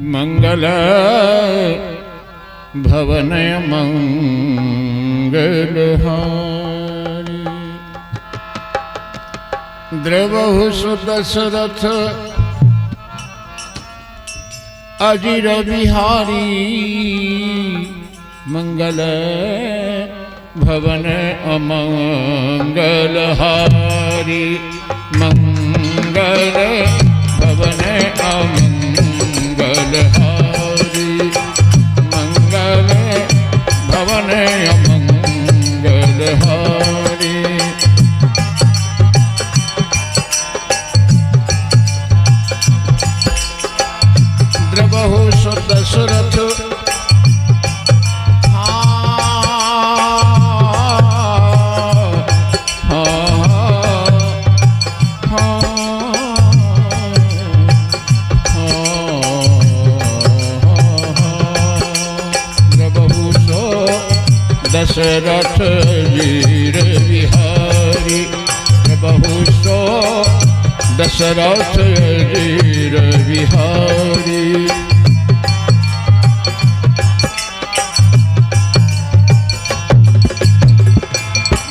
मंगल भवन मंगलहारी। द्रवहु सुदशरथ अजिर बिहारी। मंगल भवन अमंगलहारी। मंगल भवन अमंगलहारी। मंगल भवन अमंगलहारी। द्रवहु सुदशरथ दशरथ वीर बिहारी। बहुसो दशरथ वीर बिहारी।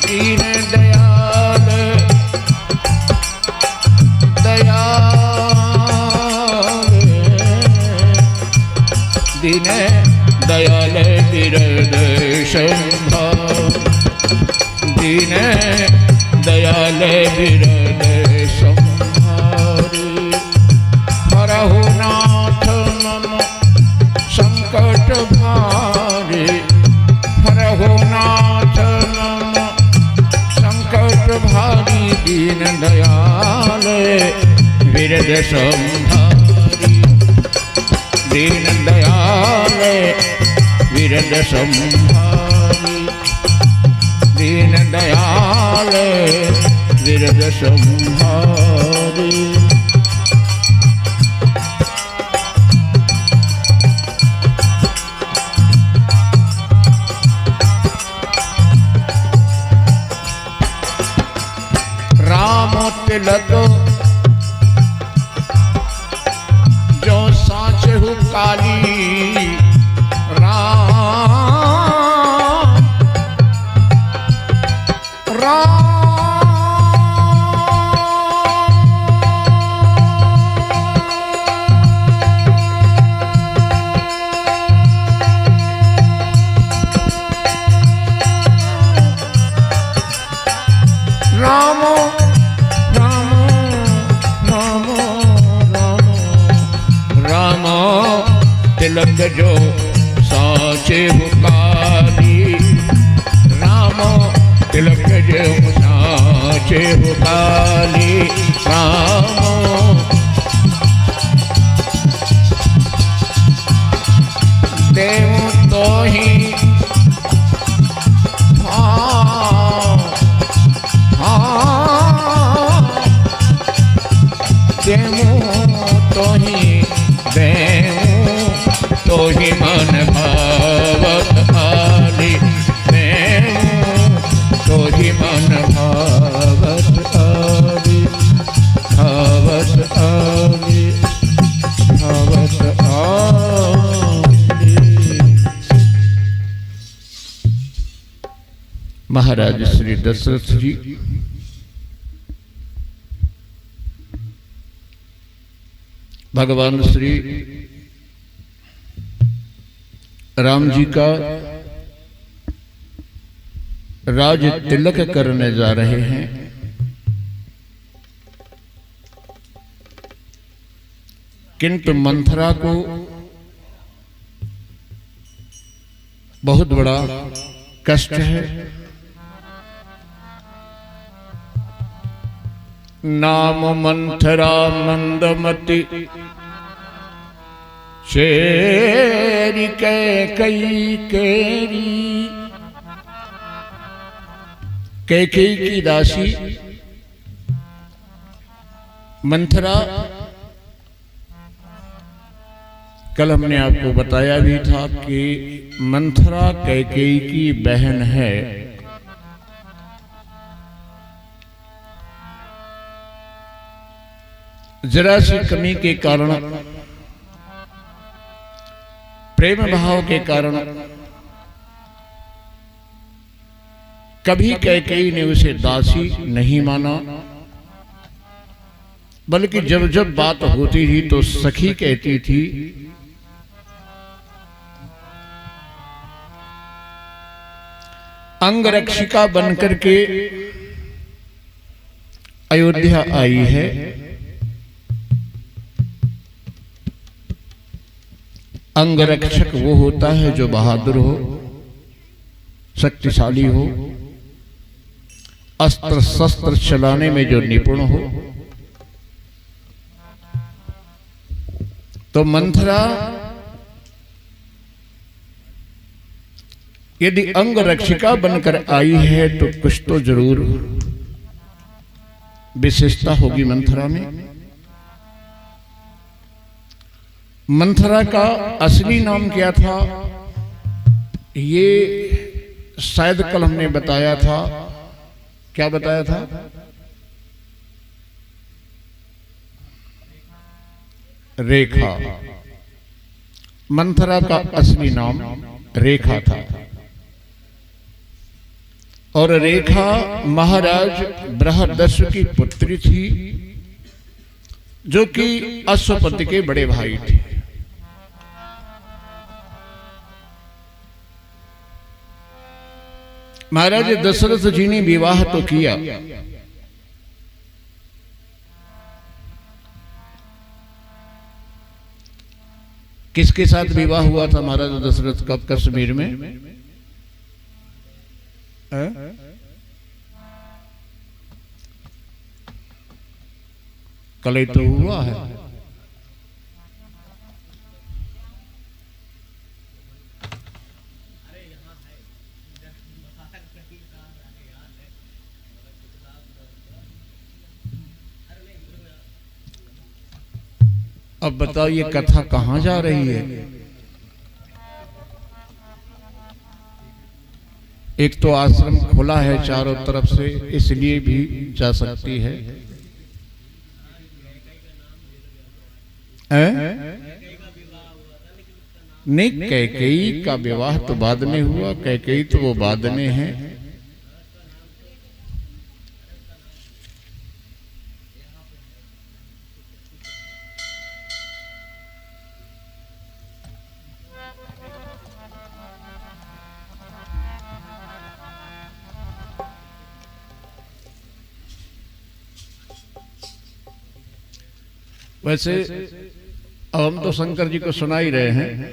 दीन दयाल दयाल दीन दयाल विरद शंभा। दीन दयाल विरद संहारी। हरहु नाथ मम संकट भारी। हरहु नाथ मम संकट भारी। दीन दयाल विरद संहारी। दीन दयाल विरद संहारी। दीन दयाल विरद संहारी। राम तिलक जो साँचहु काली। तिलक जो साचे काली। राम तिलक जो साचे काली। राम देव तो ही देव तो ही देव तो ही मन भावत आली। देव तो ही मन भावत आली। भावत आली। भावत आली। महाराज श्री दशरथ जी भगवान श्री राम जी का राज तिलक करने जा रहे हैं। किंतु मंथरा को बहुत बड़ा कष्ट है। नाम मंथरा मंदमति शेरी कैकेयी केरी। कैकेयी की दासी मंथरा। कल हमने आपको बताया भी था कि मंथरा कैकेयी की बहन है। जरा सी कमी के कारण प्रेम भाव के कारण कभी कैकेयी ने उसे दासी नहीं माना, बल्कि जब जब बात होती थी तो सखी कहती थी, अंगरक्षिका बनकर के अयोध्या आई है, अंगरक्षक वो होता है जो बहादुर हो, शक्तिशाली हो, अस्त्र शस्त्र चलाने में जो निपुण हो। तो मंथरा यदि अंगरक्षिका बनकर आई है तो कुछ तो जरूर विशेषता होगी मंथरा में। मंथरा का असली नाम क्या था ये शायद कल हमने बताया था। क्या बताया था? रेखा। मंथरा का असली नाम रेखा था और रेखा महाराज बृहदस्व की पुत्री थी, जो कि अश्वपति के बड़े भाई थे। महाराज दशरथ जी ने विवाह तो किया, किसके साथ विवाह हुआ था महाराज दशरथ का कश्मीर में? कल ही तो हुआ है। अब बताओ ये कथा कहां जा रही है? एक तो आश्रम खुला है चारों तरफ से, इसलिए भी जा सकती है। नहीं, कैकेयी का विवाह तो बाद में हुआ, कैकेयी तो वो बाद में है। वैसे अब हम तो शंकर जी को सुना ही रहे हैं,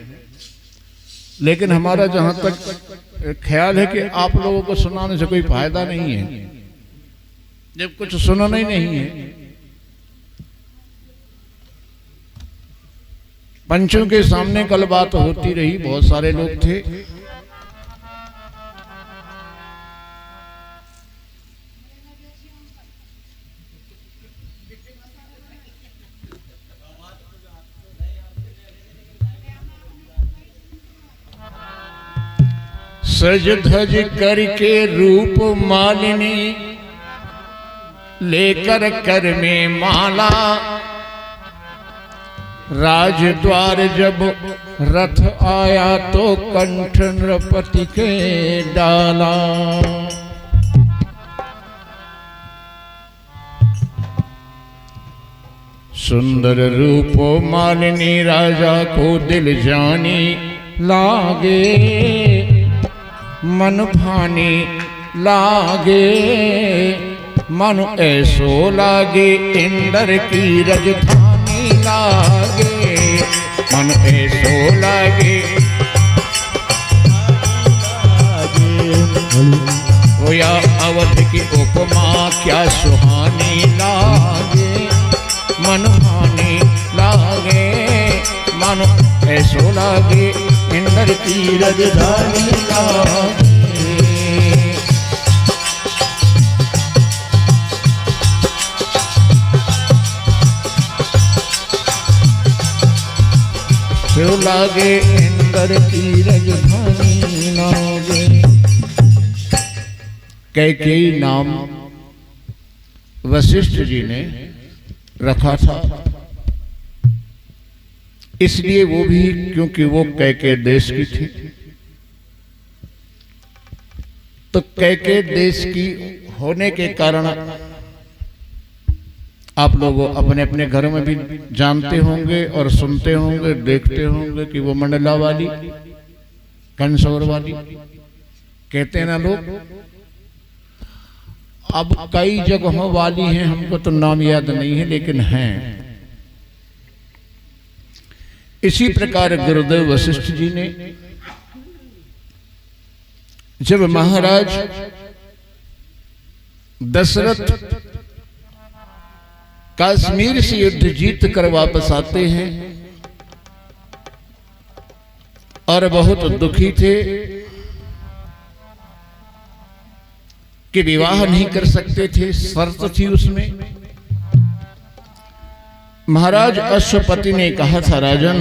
लेकिन हमारा जहां तक ख्याल है कि आप लोगों को सुनाने से कोई फायदा नहीं है, जब कुछ सुनाना ही नहीं है। पंचों के सामने कल बात होती रही, बहुत सारे लोग थे। सज धज करके रूप मालिनी लेकर कर में माला, राजद्वार जब रथ आया तो कंठ नृपति के डाला। सुंदर रूप मालिनी राजा को दिल जानी लागे, मन भानी लागे, मन ऐसो लागे इंद्र की राजधानी लागे, मन ऐसो लागे वो या अवध की उपमा क्या सुहानी लागे, मन भानी लागे, मन ऐसो लागे इंद्र की राजधानी लागे। जो लागे इंद्र की राजधानी लागे। कैकेयी नाम वशिष्ठ जी ने रखा था। इसलिए वो भी, क्योंकि वो कैके देश की थी, तो कैके देश की होने के कारण आप लोग अपने अपने घरों में भी जानते होंगे और सुनते होंगे, देखते होंगे कि वो मंडला वाली, कंसौर वाली कहते हैं ना लोग। अब कई जगहों वाली हैं, हमको तो नाम याद नहीं है, लेकिन हैं। इसी प्रकार गुरुदेव वशिष्ठ जी ने जब महाराज दशरथ कश्मीर से युद्ध जीत कर वापस आते हैं और बहुत दुखी थे कि विवाह नहीं कर सकते थे, शर्त थी उसमें। महाराज अश्वपति ने कहा था, राजन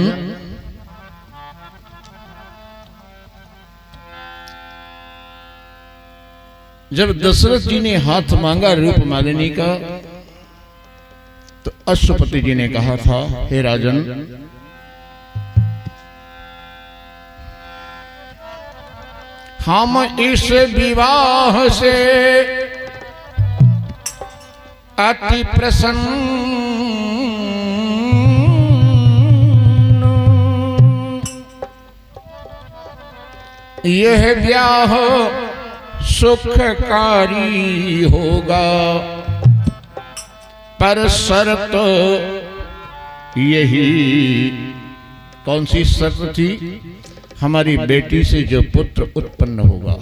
जब दशरथ जी ने हाथ मांगा रूप मालिनी का, तो अश्वपति जी ने कहा था, हे राजन हम इस विवाह से अति प्रसन्न, यह ब्याह सुखकारी होगा, पर शर्त यही। कौन सी शर्त थी? हमारी बेटी से जो पुत्र उत्पन्न होगा